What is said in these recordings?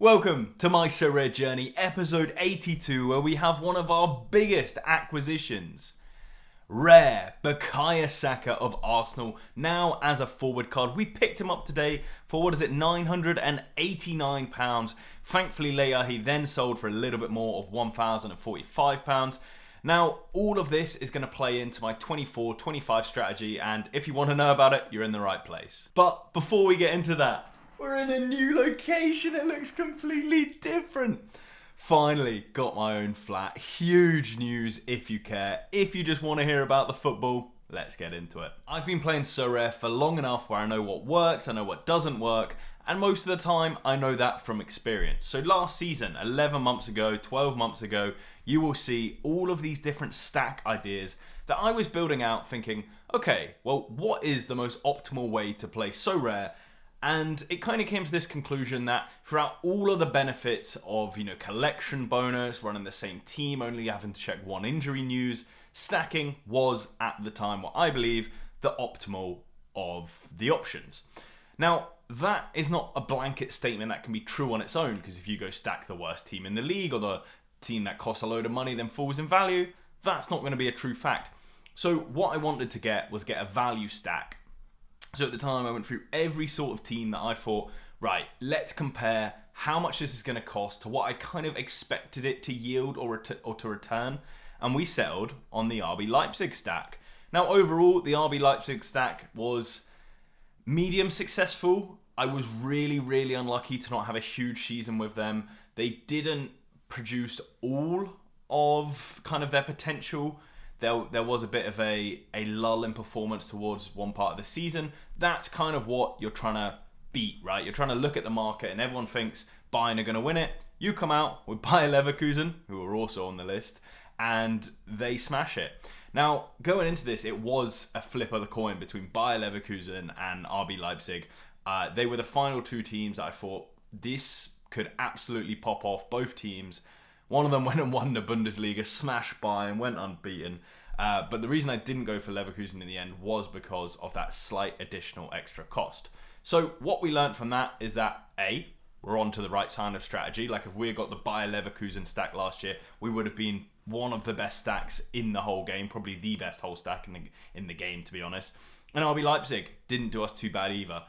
Welcome to my Sorare Journey, episode 82, where we have one of our biggest acquisitions. Rare Bukayo Saka of Arsenal, now as a forward card. We picked him up today for, £989. Thankfully, he then sold for a little bit more of £1,045. Now, all of this is going to play into my 24-25 strategy, and if you want to know about it, you're in the right place. But before we get into that, we're in a new location. It looks completely different. Finally got my own flat. Huge news if you care. If you just want to hear about the football, let's get into it. I've been playing Sorare for long enough where I know what works, I know what doesn't work, and most of the time I know that from experience. So last season, 11 months ago, 12 months ago, you will see all of these different stack ideas that I was building out thinking, okay, well, what is the most optimal way to play Sorare? And it kind of came to this conclusion that throughout all of the benefits of, collection bonus, running the same team, only having to check one injury news, stacking was at the time what I believe the optimal of the options. Now, that is not a blanket statement that can be true on its own, because if you go stack the worst team in the league or the team that costs a load of money then falls in value, that's not going to be a true fact. So what I wanted to get a value stack. So at the time I went through every sort of team that I thought, right, let's compare how much this is going to cost to what I kind of expected it to yield or to return. And we settled on the RB Leipzig stack. Now overall, the RB Leipzig stack was medium successful. I was really, really unlucky to not have a huge season with them. They didn't produce all of kind of their potential. There was a bit of a lull in performance towards one part of the season. That's kind of what you're trying to beat, right? You're trying to look at the market and everyone thinks Bayern are going to win it. You come out with Bayer Leverkusen, who are also on the list, and they smash it. Now, going into this, it was a flip of the coin between Bayer Leverkusen and RB Leipzig. They were the final two teams that I thought this could absolutely pop off. Both teams. One of them went and won the Bundesliga, smashed Bayern, went unbeaten. But the reason I didn't go for Leverkusen in the end was because of that slight additional extra cost. So what we learned from that is that A, we're on to the right side of strategy. Like if we had got the Bayer Leverkusen stack last year, we would have been one of the best stacks in the whole game, probably the best whole stack in the game, to be honest. And RB Leipzig didn't do us too bad either.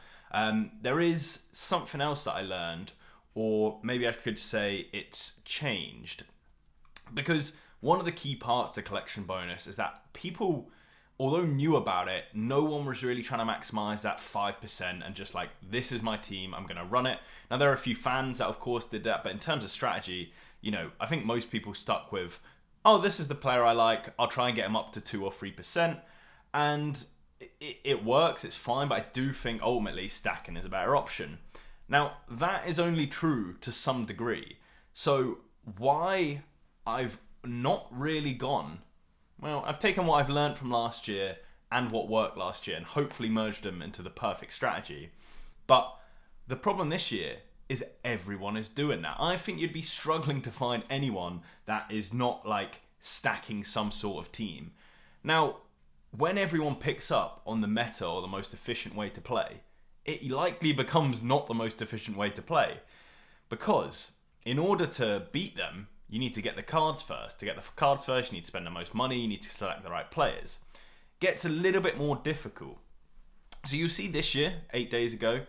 There is something else that I learned, or maybe I could say it's changed. Because one of the key parts to collection bonus is that people, although knew about it, no one was really trying to maximize that 5% and just like, this is my team, I'm going to run it. Now, there are a few fans that, of course, did that. But in terms of strategy, I think most people stuck with, oh, this is the player I like. I'll try and get him up to 2 or 3%. And it works. It's fine. But I do think ultimately stacking is a better option. Now, that is only true to some degree. So why I've not really gone, well, I've taken what I've learned from last year and what worked last year and hopefully merged them into the perfect strategy. But the problem this year is everyone is doing that. I think you'd be struggling to find anyone that is not like stacking some sort of team. Now, when everyone picks up on the meta or the most efficient way to play, it likely becomes not the most efficient way to play. Because in order to beat them, you need to get the cards first. To get the cards first, you need to spend the most money, you need to select the right players. Gets a little bit more difficult. So you see this year, 8 days ago,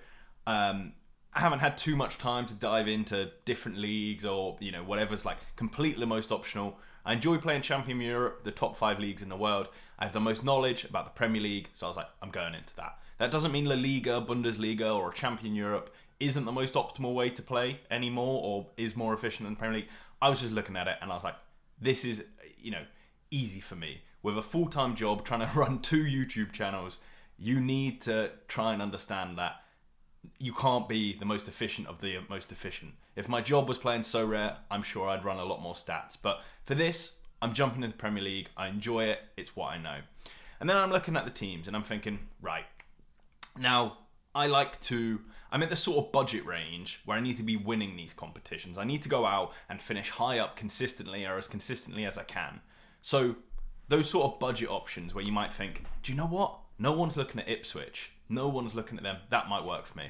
I haven't had too much time to dive into different leagues or, whatever's like completely the most optional. I enjoy playing Champion Europe, the top 5 leagues in the world. I have the most knowledge about the Premier League, so I was like, I'm going into that. That doesn't mean La Liga, Bundesliga, or Champion Europe isn't the most optimal way to play anymore or is more efficient than the Premier League. I was just looking at it and I was like, this is, easy for me. With a full-time job, trying to run 2 YouTube channels, you need to try and understand that you can't be the most efficient of the most efficient. If my job was playing Sorare, I'm sure I'd run a lot more stats. But for this, I'm jumping into the Premier League. I enjoy it. It's what I know. And then I'm looking at the teams and I'm thinking, right, now I'm at the sort of budget range where I need to be winning these competitions. I need to go out and finish high up consistently or as consistently as I can. So those sort of budget options where you might think, do you know what? No one's looking at Ipswich. No one's looking at them. That might work for me.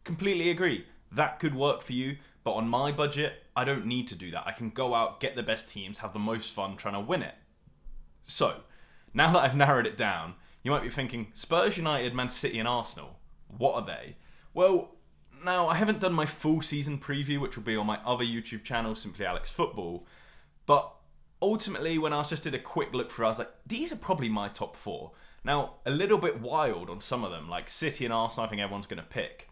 Completely agree. That could work for you. But on my budget, I don't need to do that. I can go out, get the best teams, have the most fun trying to win it. So, now that I've narrowed it down, you might be thinking, Spurs, United, Man City and Arsenal, what are they? Well, now I haven't done my full season preview, which will be on my other YouTube channel, Simply Alex Football. But ultimately, when I just did a quick look through, I was like, these are probably my top 4. Now, a little bit wild on some of them, like City and Arsenal, I think everyone's going to pick.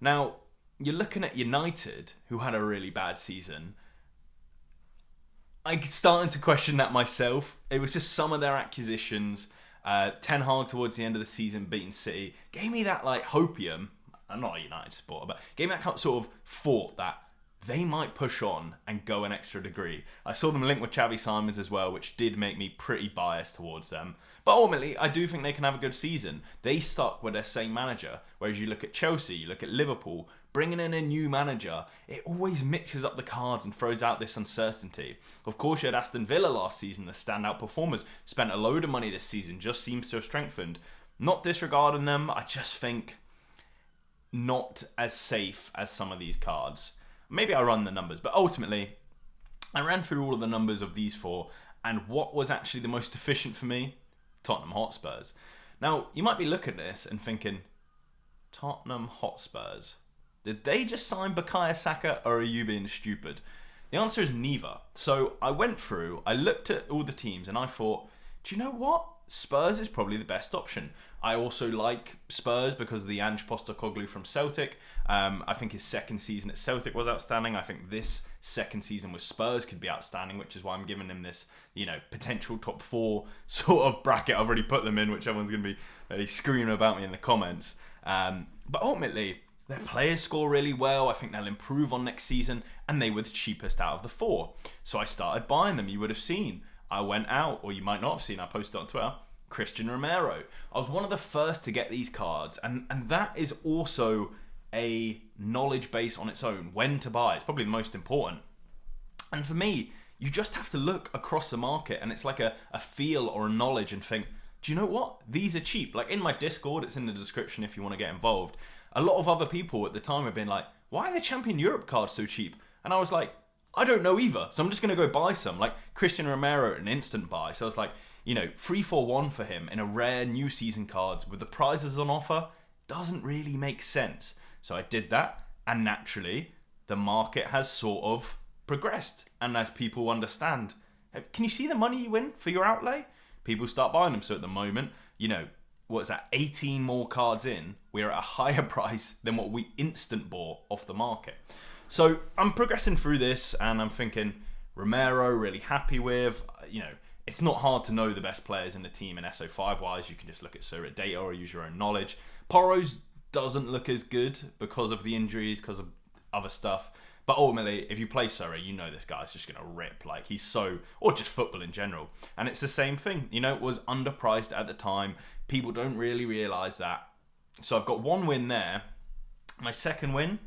Now, you're looking at United, who had a really bad season. I'm starting to question that myself. It was just some of their acquisitions. Ten Hag towards the end of the season beating City gave me that like hopium. I'm not a United supporter, but gave me that sort of thought that they might push on and go an extra degree. I saw them linked with Xavi Simons as well, which did make me pretty biased towards them. But ultimately, I do think they can have a good season. They stuck with their same manager, whereas you look at Chelsea, you look at Liverpool, bringing in a new manager, it always mixes up the cards and throws out this uncertainty. Of course, you had Aston Villa last season, the standout performers, spent a load of money this season, just seems to have strengthened. Not disregarding them, I just think not as safe as some of these cards. Maybe I run the numbers, but ultimately, I ran through all of the numbers of these 4, and what was actually the most efficient for me? Tottenham Hotspurs. Now, you might be looking at this and thinking, Tottenham Hotspurs, did they just sign Bukayo Saka, or are you being stupid? The answer is neither. So I went through, I looked at all the teams, and I thought, do you know what? Spurs is probably the best option. I also like Spurs because of the Ange Postecoglou from Celtic. I think his second season at Celtic was outstanding. I think this second season with Spurs could be outstanding, which is why I'm giving him this, potential top 4 sort of bracket. I've already put them in, which everyone's going to be screaming about me in the comments. But ultimately, their players score really well. I think they'll improve on next season, and they were the cheapest out of the 4. So I started buying them. You would have seen. I went out, or you might not have seen, I posted on Twitter, Christian Romero. I was one of the first to get these cards, and that is also a knowledge base on its own. When to buy, it's probably the most important. And for me, you just have to look across the market, and it's like a feel or a knowledge and think, do you know what? These are cheap. Like in my Discord, it's in the description if you want to get involved. A lot of other people at the time have been like, why are the Champion Europe cards so cheap? And I was like, I don't know either, so I'm just going to go buy some. Like Christian Romero, an instant buy. So I was like, 3-4-1 for him in a rare new season cards with the prizes on offer doesn't really make sense. So I did that, and naturally, the market has sort of progressed. And as people understand, can you see the money you win for your outlay? People start buying them. So at the moment, 18 more cards in, we're at a higher price than what we instant bought off the market. So I'm progressing through this, and I'm thinking Romero, really happy with. It's not hard to know the best players in the team in SO5 wise. You can just look at Sorare data or use your own knowledge. Porros doesn't look as good because of the injuries, because of other stuff. But ultimately, if you play Sorare, you know this guy's just going to rip. Like, he's so... Or just football in general. And it's the same thing. It was underpriced at the time. People don't really realise that. So I've got one win there. My second win...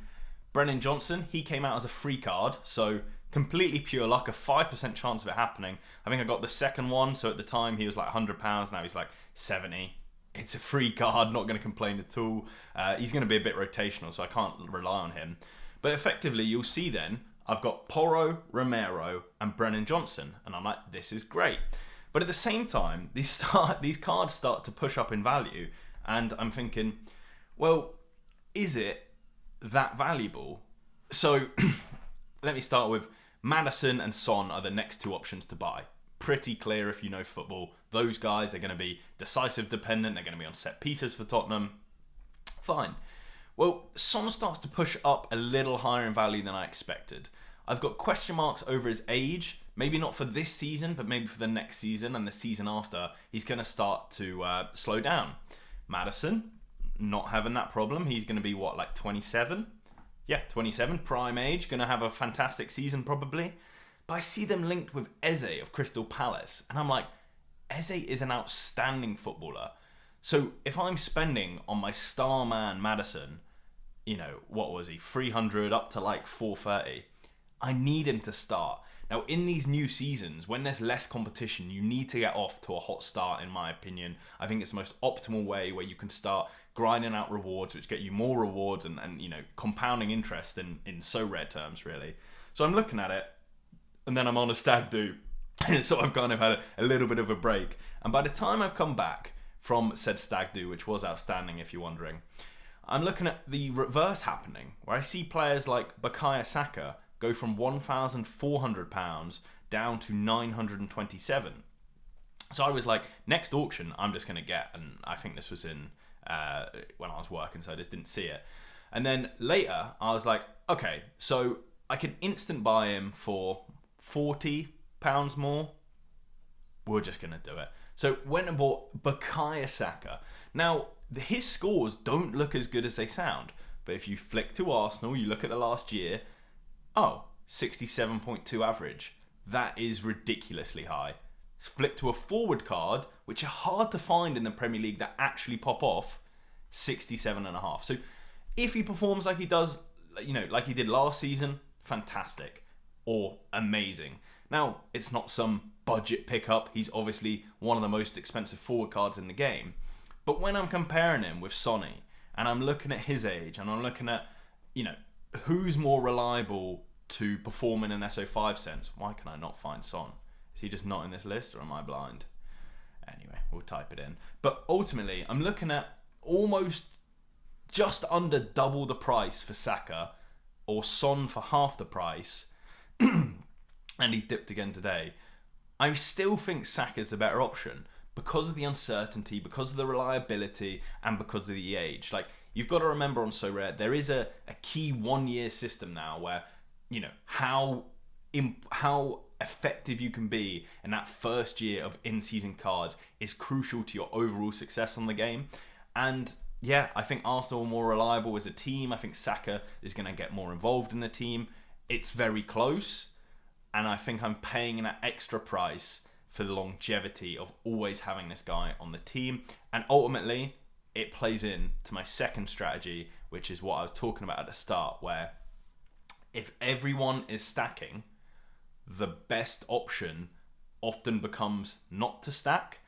Brennan Johnson, he came out as a free card, so completely pure luck, a 5% chance of it happening. I think I got the second one, so at the time he was like £100, now he's like 70. It's a free card, not going to complain at all. He's going to be a bit rotational, so I can't rely on him. But effectively, you'll see then, I've got Porro, Romero, and Brennan Johnson, and I'm like, this is great. But at the same time, these cards start to push up in value, and I'm thinking, well, is it that valuable? So let me start with Maddison and Son are the next 2 options to buy. Pretty clear if you know football. Those guys are going to be decisive dependent. They're going to be on set pieces for Tottenham. Fine. Well, Son starts to push up a little higher in value than I expected. I've got question marks over his age. Maybe not for this season, but maybe for the next season and the season after. He's going to start to slow down. Maddison, not having that problem. He's going to be, 27? Yeah, 27, prime age. Going to have a fantastic season probably. But I see them linked with Eze of Crystal Palace. And I'm like, Eze is an outstanding footballer. So if I'm spending on my star man Maddison, what was he, 300 up to 430, I need him to start. Now, in these new seasons, when there's less competition, you need to get off to a hot start, in my opinion. I think it's the most optimal way where you can start grinding out rewards, which get you more rewards and compounding interest in Sorare terms, really. So I'm looking at it, and then I'm on a stag do. So I've kind of had a little bit of a break. And by the time I've come back from said stag do, which was outstanding if you're wondering, I'm looking at the reverse happening, where I see players like Bukayo Saka go from £1,400 down to 927. So I was like, next auction I'm just going to get, and I think this was in when I was working, so I just didn't see it. And then later I was like, okay, so I can instant buy him for £40 more. We're just going to do it. So went and bought Bukayo Saka. Now, his scores don't look as good as they sound, but if you flick to Arsenal, you look at the last year, 67.2 average. That is ridiculously high. Flip to a forward card, which are hard to find in the Premier League that actually pop off, 67.5. So if he performs like he does, like he did last season, fantastic or amazing. Now, it's not some budget pickup. He's obviously one of the most expensive forward cards in the game. But when I'm comparing him with Sonny, and I'm looking at his age, and I'm looking at, who's more reliable to perform in an SO5 sense, why can I not find Son? Is he just not in this list, or am I blind? Anyway, we'll type it in. But ultimately, I'm looking at almost just under double the price for Saka, or Son for half the price, and he's dipped again today. I still think Saka's the better option because of the uncertainty, because of the reliability, and because of the age. Like, you've got to remember on Sorare, there is a key 1 year system now where, how effective you can be in that first year of in-season cards is crucial to your overall success on the game. And yeah, I think Arsenal are more reliable as a team. I think Saka is going to get more involved in the team. It's very close, and I think I'm paying that extra price for the longevity of always having this guy on the team. And ultimately, it plays in to my second strategy, which is what I was talking about at the start, where if everyone is stacking, the best option often becomes not to stack.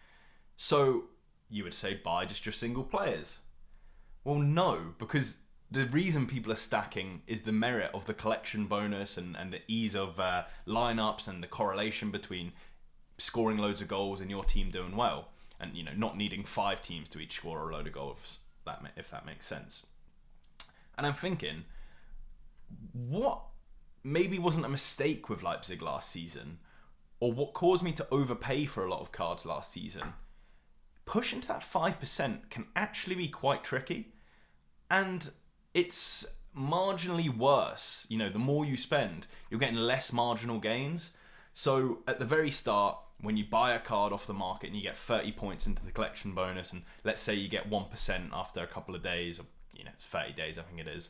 So you would say buy just your single players. Well, no, because the reason people are stacking is the merit of the collection bonus and the ease of lineups and the correlation between scoring loads of goals and your team doing well, and not needing 5 teams to each score a load of goals, if that makes sense. And I'm thinking, what maybe wasn't a mistake with Leipzig last season, or what caused me to overpay for a lot of cards last season? Pushing to that 5% can actually be quite tricky, and it's marginally worse. The more you spend, you're getting less marginal gains. So at the very start, when you buy a card off the market and you get 30 points into the collection bonus, and let's say you get 1% after a couple of days, or it's 30 days, I think it is.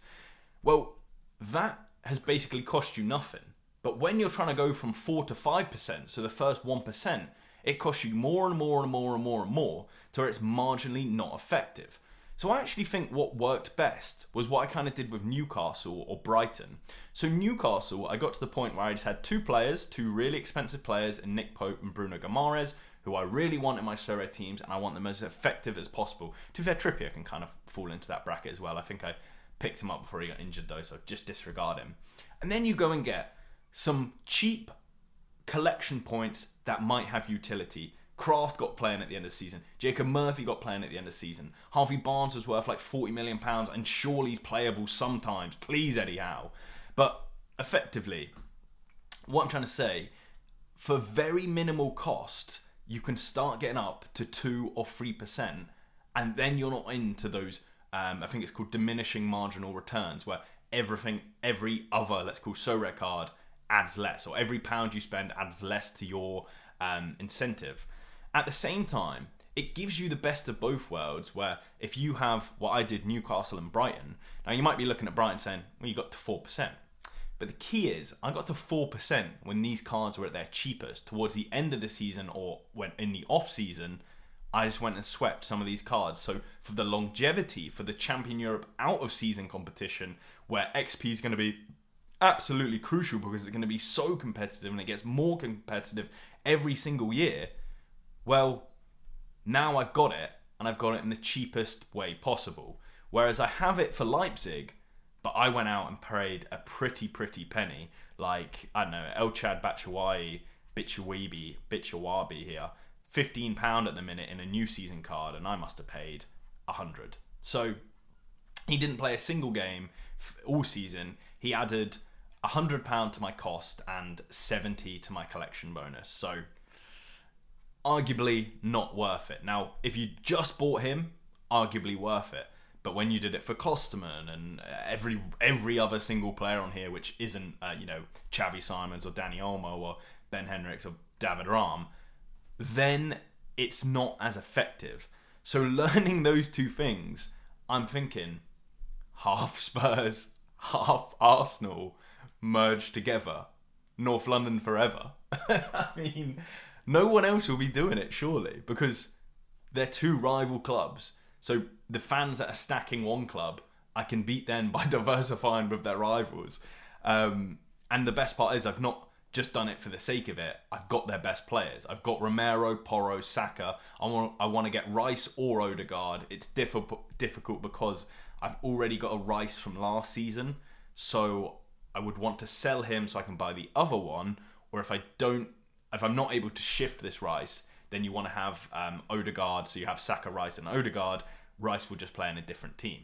Well, that has basically cost you nothing. But when you're trying to go from 4 to 5%, so the first 1%, it costs you more and more and more and more and more, to where it's marginally not effective. So I actually think what worked best was what I kind of did with Newcastle or Brighton. So Newcastle, I got to the point where I just had 2 really expensive players, in Nick Pope and Bruno Guimaraes, who I really want in my Sorare teams, and I want them as effective as possible. To be fair, Trippier can kind of fall into that bracket as well. I think I picked him up before he got injured though, so just disregard him. And then you go and get some cheap collection points that might have utility. Kraft got playing at the end of the season. Jacob Murphy got playing at the end of the season. Harvey Barnes was worth like £40 million, and surely he's playable sometimes. Please, Eddie Howe. But effectively, what I'm trying to say, for very minimal cost, you can start getting up to 2 or 3%, and then you're not into those, I think it's called diminishing marginal returns, where every other, let's call Sorare card, adds less, or every pound you spend adds less to your incentive. At the same time, it gives you the best of both worlds, where if you have what I did, Newcastle and Brighton, now you might be looking at Brighton saying, well, you got to 4%. But the key is, I got to 4% when these cards were at their cheapest. Towards the end of the season, or when in the off season, I just went and swept some of these cards. So for the longevity, for the Champion Europe out of season competition, where XP is going to be absolutely crucial because it's going to be so competitive, and it gets more competitive every single year, well, now I've got it, and I've got it in the cheapest way possible. Whereas I have it for Leipzig, but I went out and paid a pretty penny. Like, I don't know, El Chad Batshuayi here, £15 at the minute in a new season card, and I must have paid 100. So he didn't play a single game all season. He added £100 to my cost and 70 to my collection bonus. So arguably not worth it. Now, if you just bought him, arguably worth it. But when you did it for Klosterman and every other single player on here, which isn't Xavi Simons or Danny Olmo or Ben Henriks or David Raum, then it's not as effective. So learning those two things, I'm thinking half Spurs, half Arsenal merged together. North London forever. I mean, no one else will be doing it, surely, because they're two rival clubs. So the fans that are stacking one club, I can beat them by diversifying with their rivals. And the best part is I've not just done it for the sake of it. I've got their best players. I've got Romero, Porro, Saka. I want to get Rice or Odegaard. It's difficult because I've already got a Rice from last season. So I would want to sell him so I can buy the other one. Or if I'm not able to shift this Rice, then you want to have Odegaard, so you have Saka, Rice and Odegaard. Rice will just play in a different team.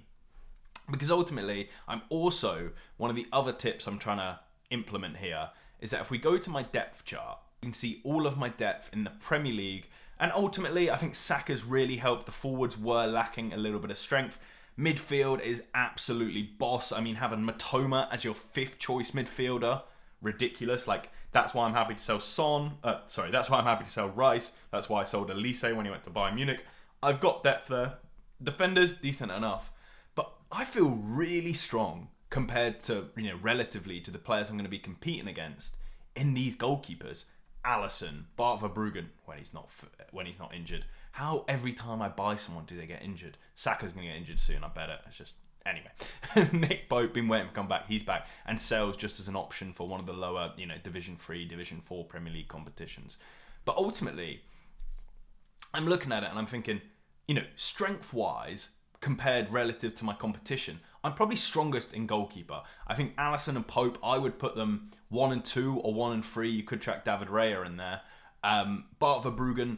Because ultimately, I'm also, one of the other tips I'm trying to implement here is that if we go to my depth chart, you can see all of my depth in the Premier League. And ultimately, I think Saka's really helped. The forwards were lacking a little bit of strength. Midfield is absolutely boss. I mean, having Matoma as your 5th choice midfielder, ridiculous. Like, that's why I'm happy to sell that's why I'm happy to sell Rice. That's why I sold Elise when he went to Bayern Munich. I've got depth there. Defenders, decent enough. But I feel really strong compared to, relatively to the players I'm going to be competing against in these goalkeepers. Alisson, Bart Verbruggen, when he's not injured. How every time I buy someone do they get injured? Saka's going to get injured soon, I bet it. It's just... Anyway, Nick Pope, been waiting to come back. He's back. And sells just as an option for one of the lower, Division 3, Division 4 Premier League competitions. But ultimately, I'm looking at it and I'm thinking, strength-wise, compared relative to my competition, I'm probably strongest in goalkeeper. I think Alisson and Pope, I would put them 1 and 2 or 1 and 3. You could track David Raya in there. Bart Verbruggen,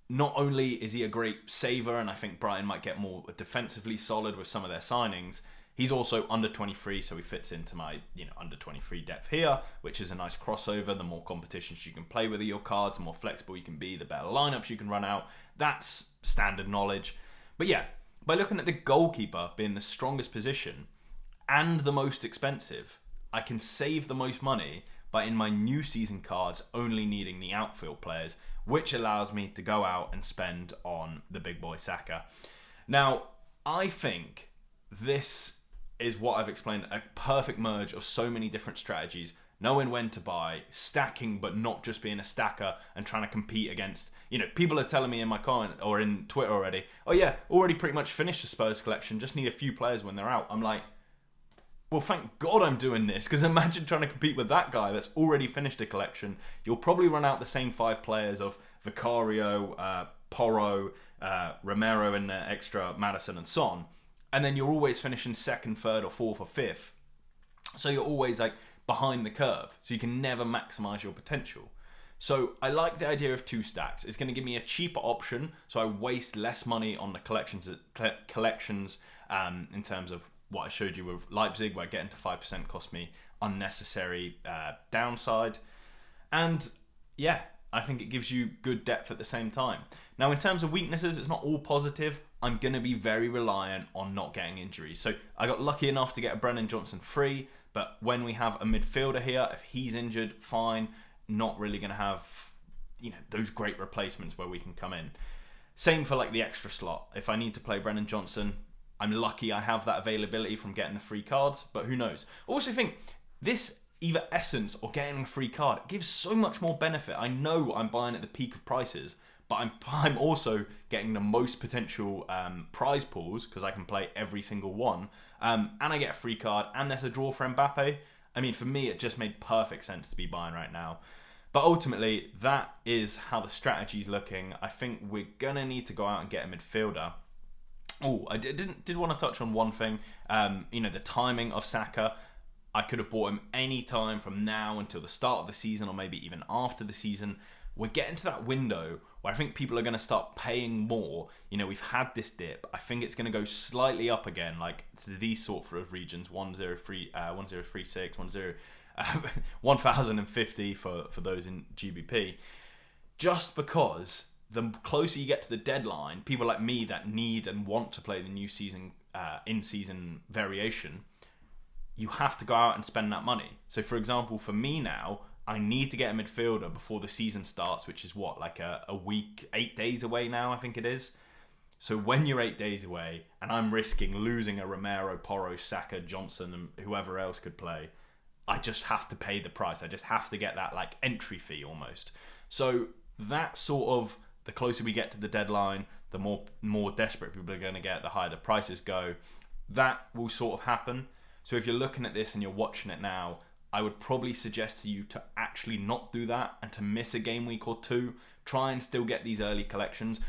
not only is he a great saver, and I think Brighton might get more defensively solid with some of their signings, he's also under 23, so he fits into my under 23 depth here, which is a nice crossover. The more competitions you can play with your cards, the more flexible you can be, the better lineups you can run out. That's standard knowledge. But yeah, by looking at the goalkeeper being the strongest position and the most expensive, I can save the most money by in my new season cards only needing the outfield players, which allows me to go out and spend on the big boy Saka. Now, I think this is what I've explained, a perfect merge of so many different strategies, knowing when to buy, stacking but not just being a stacker and trying to compete against, people are telling me in my comment or in Twitter already, oh yeah, already pretty much finished the Spurs collection, just need a few players when they're out. I'm like, well, thank God I'm doing this, because imagine trying to compete with that guy that's already finished a collection. You'll probably run out the same 5 players of Vicario, Porro, Romero and extra Maddison and Son. And then you're always finishing 2nd, 3rd or 4th or 5th. So you're always like behind the curve. So you can never maximize your potential. So I like the idea of 2 stacks. It's going to give me a cheaper option, so I waste less money on the collections in terms of what I showed you with Leipzig, where getting to 5% cost me unnecessary downside. And yeah, I think it gives you good depth at the same time. Now, in terms of weaknesses, it's not all positive. I'm going to be very reliant on not getting injuries. So I got lucky enough to get a Brennan Johnson free, but when we have a midfielder here, if he's injured, fine. Not really going to have, those great replacements where we can come in. Same for like the extra slot. If I need to play Brennan Johnson, I'm lucky I have that availability from getting the free cards, but who knows? I also think this either essence or getting a free card, it gives so much more benefit. I know I'm buying at the peak of prices, but I'm also getting the most potential prize pools because I can play every single one, and I get a free card, and there's a draw for Mbappe. I mean, for me, it just made perfect sense to be buying right now. But ultimately, that is how the strategy's looking. I think we're going to need to go out and get a midfielder. Oh, I did want to touch on one thing. The timing of Saka. I could have bought him any time from now until the start of the season, or maybe even after the season. We're getting to that window where I think people are going to start paying more. We've had this dip. I think it's going to go slightly up again, like to these sort of regions: 1036, 1050 for those in GBP. Just because the closer you get to the deadline, people like me that need and want to play the new season in-season variation, you have to go out and spend that money. So for example, for me now, I need to get a midfielder before the season starts, which is like a week, 8 days away now, I think it is. So when you're 8 days away and I'm risking losing a Romero, Porro, Saka, Johnson and whoever else could play, I just have to pay the price. I just have to get that like entry fee almost. So that sort of, the closer we get to the deadline, the more desperate people are going to get, the higher the prices go. That will sort of happen. So if you're looking at this and you're watching it now, I would probably suggest to you to actually not do that and to miss a game week or two. Try and still get these early collections.